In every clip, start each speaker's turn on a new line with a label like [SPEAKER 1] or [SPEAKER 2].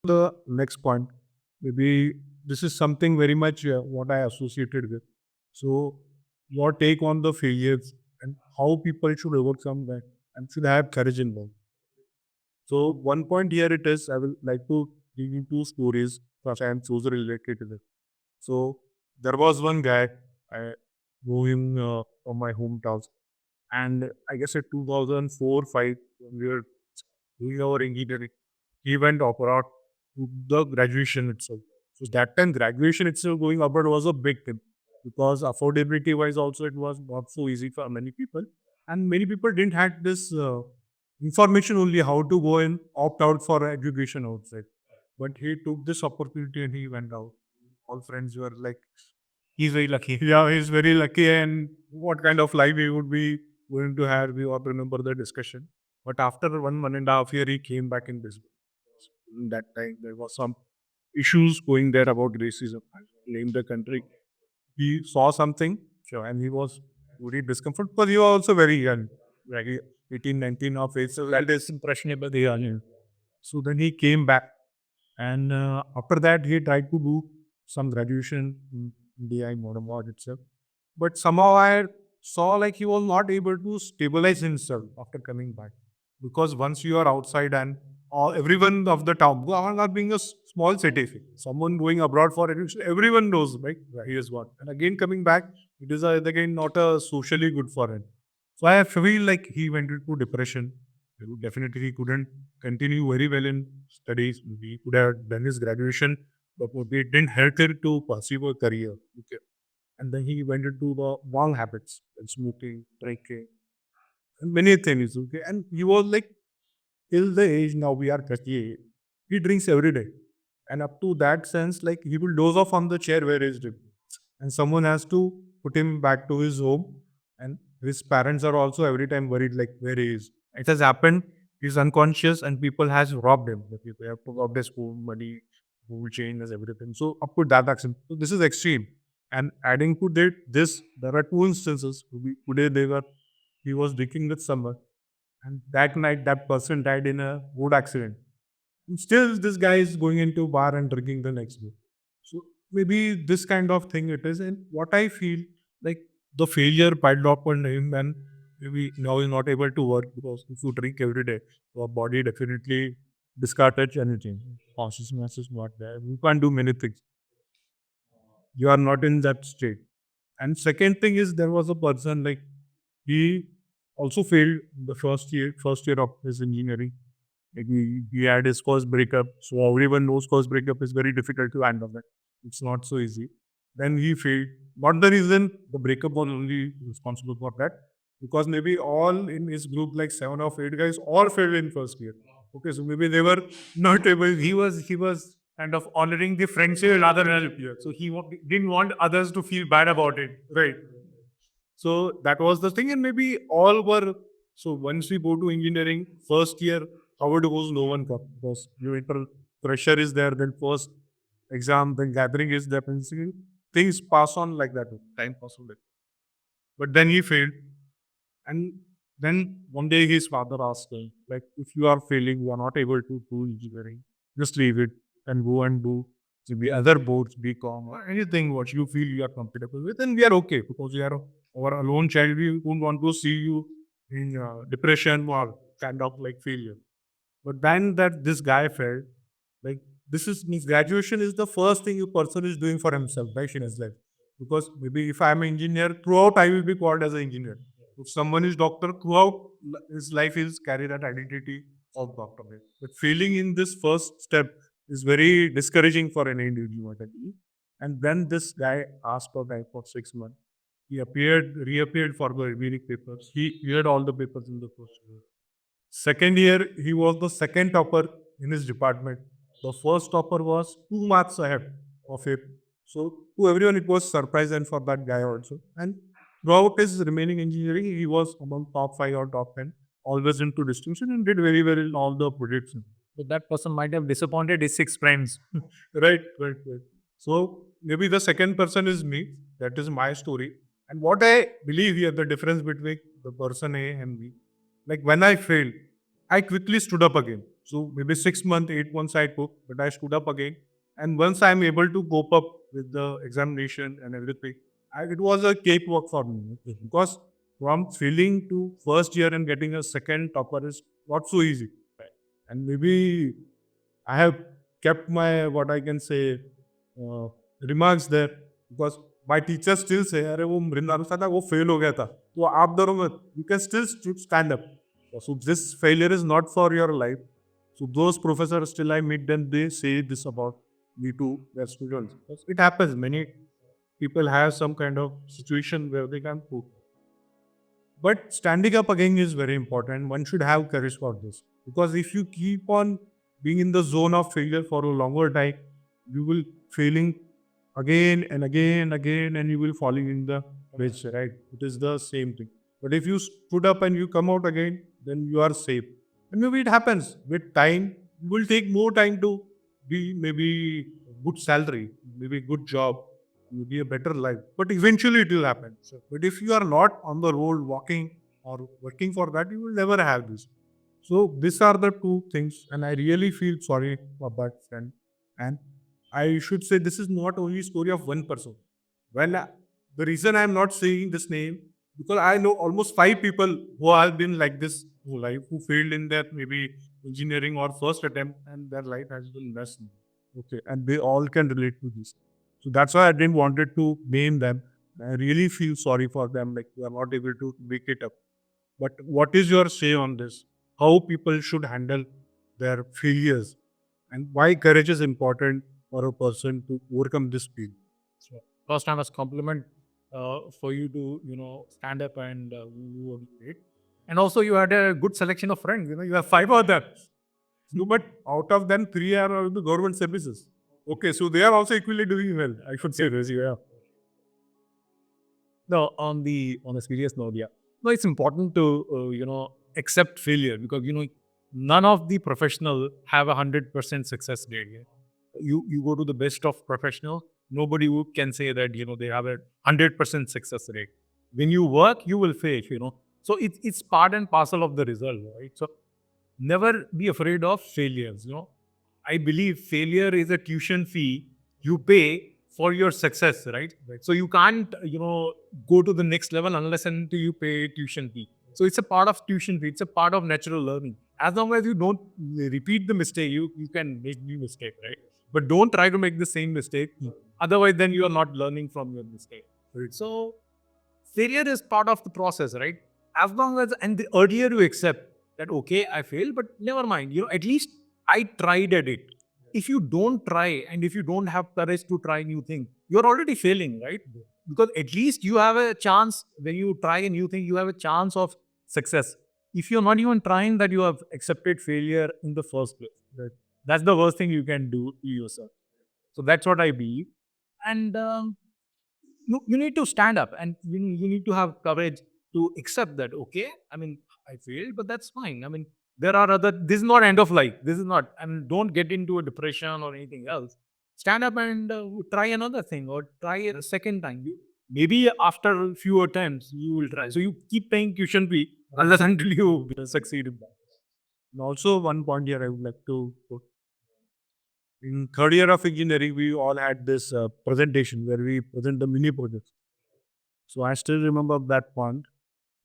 [SPEAKER 1] The next point, maybe this is something very much what I associated with. So, your take on the failures and how people should overcome that and should have courage in them. So, one point here it is, I will like to give you two stories which I am chosen related to this. So, there was one guy, I knew him from my hometown, and I guess at 2004 5, when we were doing our engineering, he went abroad to the graduation itself. So that time, graduation itself going abroad was a big thing because affordability wise, also it was not so easy for many people, and many people didn't had this information only how to go and opt out for education outside. But he took this opportunity and he went out. All friends were like,
[SPEAKER 2] He's very lucky.
[SPEAKER 1] yeah, he's very lucky, and what kind of life he would be going to have. We all remember the discussion. But after 1.5 years, he came back in business. In that time, there was some issues going there about racism. Blame the country. He saw something, sure, and he was very discomfort because he was also very young, like 18, 19 of age. So that is impressionable. Yeah. So then he came back, and after that, he tried to do some graduation in DI Modern itself. But somehow I saw like he was not able to stabilize himself after coming back. Because once you are outside and everyone of the town, not being a small city, someone going abroad for education, everyone knows, right? He is what. And again, coming back, it is again not a socially good for him. So I feel like he went into depression. Definitely, he couldn't continue very well in studies. He could have done his graduation, but it didn't help him to pursue a career. Okay. And then he went into the wrong habits, and smoking, drinking, and many things. Okay. And he was like, till the age now we are 38, he drinks every day. And up to that sense, like he will doze off on the chair where he's drinking. And someone has to put him back to his home. And his parents are also every time worried, like where he is. It has happened. He's unconscious, and people has robbed him. The people have robbed his phone, money, food chain, as everything. So up to that action. So this is extreme. And adding to that, this there are two instances. Today he was drinking with someone, and that night that person died in a road accident. And still, this guy is going into bar and drinking the next day. So maybe this kind of thing it is. And what I feel like the failure piled up on him, and maybe now he's not able to work because if you drink every day, your body definitely discards anything. Consciousness is not there. You can't do many things. You are not in that state. And second thing is there was a person like he also failed the first year of his engineering. Like he had his first breakup. So everyone knows first breakup is very difficult to handle that. It's not so easy. Then he failed. Not the reason the breakup was only responsible for that. Because maybe all in his group, like 7 or 8 guys, all failed in first year. Okay, so maybe they were not able.
[SPEAKER 2] He was kind of honoring the friendship rather than so didn't want others to feel bad about it.
[SPEAKER 1] Right. So that was the thing, and maybe all were. So once we go to engineering, first year, how it goes, no one comes because your pressure is there. Then first exam, then gathering is there. Basically, things pass on like that. Time pass on like. But then he failed, and then one day his father asked him, like, if you are failing, you are not able to do engineering, just leave it and go and do the other boards, BCom or anything what you feel you are comfortable with, and we are okay because we are our alone child. We don't want to see you in depression or kind of like failure. But then that this guy felt like this is means graduation is the first thing a person is doing for himself, right, in his life. Because maybe if I'm an engineer, throughout I will be called as an engineer. If someone is doctor, throughout his life is carry that identity of doctor. Right? But failing in this first step is very discouraging for an individual, I believe. And then this guy asked for guy for 6 months. He reappeared for the remaining papers. He cleared all the papers in the first year. Second year, he was the second topper in his department. The first topper was 2 marks ahead of him. So to everyone, it was surprise and for that guy also. And throughout his remaining engineering, he was among top 5 or top 10, always into distinction and did very well in all the projects.
[SPEAKER 2] So that person might have disappointed his six friends.
[SPEAKER 1] Right. So maybe the second person is me. That is my story. And what I believe here, the difference between the person A and me, like when I failed, I quickly stood up again. So maybe 6 months, 8 months I took, but I stood up again. And once I'm able to cope up with the examination and everything, it was a cakewalk for me. Okay. Because from failing to first year and getting a second topper is not so easy. And maybe I have kept my what I can say uh, remarks there because my teachers still say, "अरे वो मृणाल था वो fail हो गया था तो आप डरो मत you can still stand up." So this failure is not for your life. So those professors still I meet them they say this about me to their students. It happens. Many people have some kind of situation where they can cope. But standing up again is very important. One should have courage for this. Because if you keep on being in the zone of failure for a longer time, you will failing again and again and again and you will falling in the ditch, right? It is the same thing. But if you stood up and you come out again, then you are safe. And maybe it happens with time. You will take more time to be maybe good salary, maybe good job, maybe a better life. But eventually it will happen. So, but if you are not on the road walking or working for that, you will never have this. So these are the two things, and I really feel sorry for that friend. And I should say this is not only story of one person. Well, the reason I am not saying this name because I know almost 5 people who have been like this whole life, who failed in their maybe engineering or first attempt, and their life has been messed. Okay, and they all can relate to this. So that's why I didn't wanted to name them. I really feel sorry for them, like they are not able to make it up. But what is your say on this? How people should handle their failures, and why courage is important for a person to overcome this fear?
[SPEAKER 3] So first, I must compliment for you to stand up and you were great. And also, you had a good selection of friends. You have 5 of them.
[SPEAKER 1] No, but out of them, 3 are in the government services. Okay, so they are also equally doing well. I should say this, yeah.
[SPEAKER 3] No, on a serious note, yeah. No, it's important to accept failure because none of the professional have 100% success rate. Yeah? You go to the best of professional, nobody who can say that they have a 100% success rate. When you work, you will fail. So it's part and parcel of the result, right? So never be afraid of failures. I believe failure is a tuition fee you pay for your success, right? So you can't, go to the next level unless and until you pay tuition fee. So it's a part of tuition fee. It's a part of natural learning. As long as you don't repeat the mistake, you can make new mistake, right? But don't try to make the same mistake. Otherwise, then you are not learning from your mistake. Right? So failure is part of the process, right? As long as and the earlier you accept that okay, I failed, but never mind. At least I tried at it. If you don't try and if you don't have courage to try new things, you're already failing, right? Because at least you have a chance when you try a new thing, you have a chance of success. If you're not even trying that, you have accepted failure in the first place. Right? That's the worst thing you can do to yourself. So that's what I believe. And you need to stand up and you need to have courage to accept that okay, I mean, I failed, but that's fine. I mean, there are other, this is not end of life, this is not, and don't get into a depression or anything else. Stand up and try another thing or try it a second time. Maybe after a few attempts you will try, so you keep paying tuition fee unless until you succeed in that.
[SPEAKER 1] And also, one point here I would like to put. In third year of engineering, we all had this presentation where we present the mini projects. So I still remember that point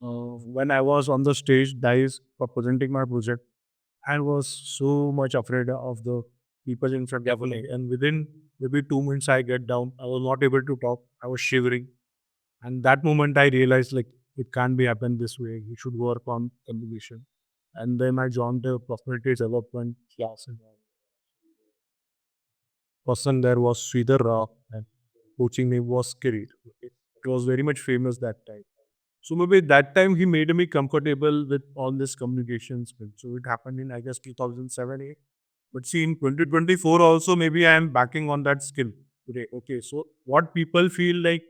[SPEAKER 1] when I was on the stage, guys, for presenting my project. I was so much afraid of the people in front of me. And within maybe 2 minutes, I get down. I was not able to talk. I was shivering. And that moment, I realized like it can't be happen this way. You should work on communication. And then I joined the personality development class. And person there was Sridhar Rao and coaching name was Kirit. Okay. It was very much famous that time. So maybe that time he made me comfortable with all this communication skills. So it happened in I guess 2007, 8. But see in 2024 also maybe I am backing on that skill today. Okay, so what people feel like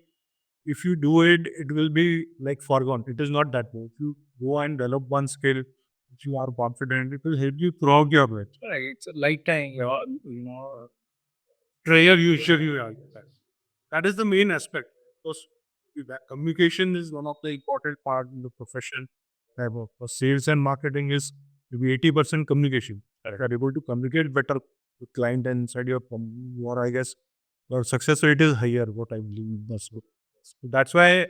[SPEAKER 1] if you do it, it will be like forgone. It is not that way. If you go and develop one skill, if you are confident, it will help you throughout your life.
[SPEAKER 3] Right, it's a lifetime
[SPEAKER 1] Prayer you should you are. That is the main aspect. Because communication is one of the important part in the profession. Type of sales and marketing is maybe 80% communication. You are able to communicate better with client and inside your, I guess, your success rate is higher, what I believe. So that's why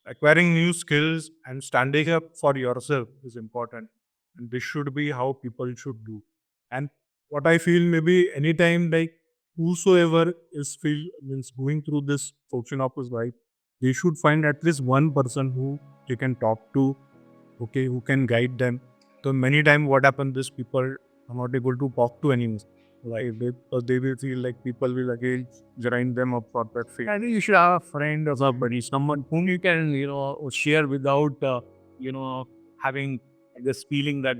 [SPEAKER 1] acquiring new skills and standing up for yourself is important. And this should be how people should do. And what I feel, maybe anytime, like, whosoever is means going through this portion of his life, they should find at least one person who they can talk to, okay, who can guide them. So many times what happens is people are not able to talk to anyone. Like they will feel like people will again grind them up for that fate.
[SPEAKER 3] I think you should have a friend or somebody, someone whom you can, share without, having this feeling that,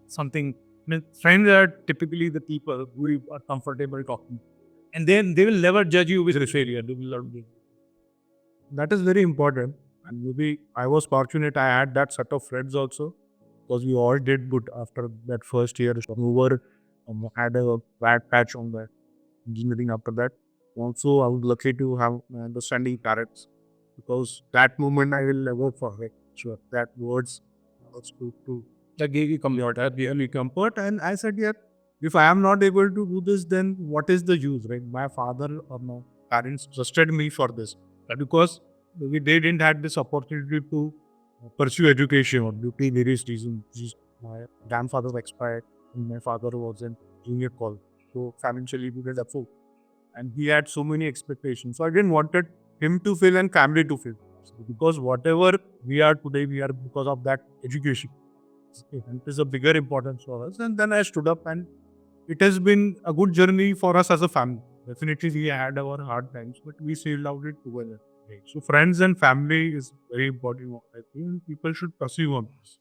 [SPEAKER 3] something. I mean, friends are typically the people who you are comfortable talking. And then they will never judge you with failure. They will not be.
[SPEAKER 1] That is very important. And maybe I was fortunate I had that set of friends also, because we all did good after that first year. Over had a bad patch on the engineering after that. Also, I was lucky to have my understanding parents, because that moment I will never forget. Sure, that words was to
[SPEAKER 3] That gave you comfort.
[SPEAKER 1] that gave me comfort. And I said, yeah, if I am not able to do this, then what is the use, right? My father or my parents trusted me for this. Because maybe they didn't have this opportunity to pursue education or due to various reasons. My grandfather expired and my father was in junior college. So financially we did afford. And he had so many expectations. So I didn't wanted him to feel and family to feel. So because whatever we are today, we are because of that education. And it is a bigger importance for us. And then I stood up, and it has been a good journey for us as a family. Definitely we had our hard times, but we sailed out it together. Right. So friends and family is very important. I think people should pursue on this.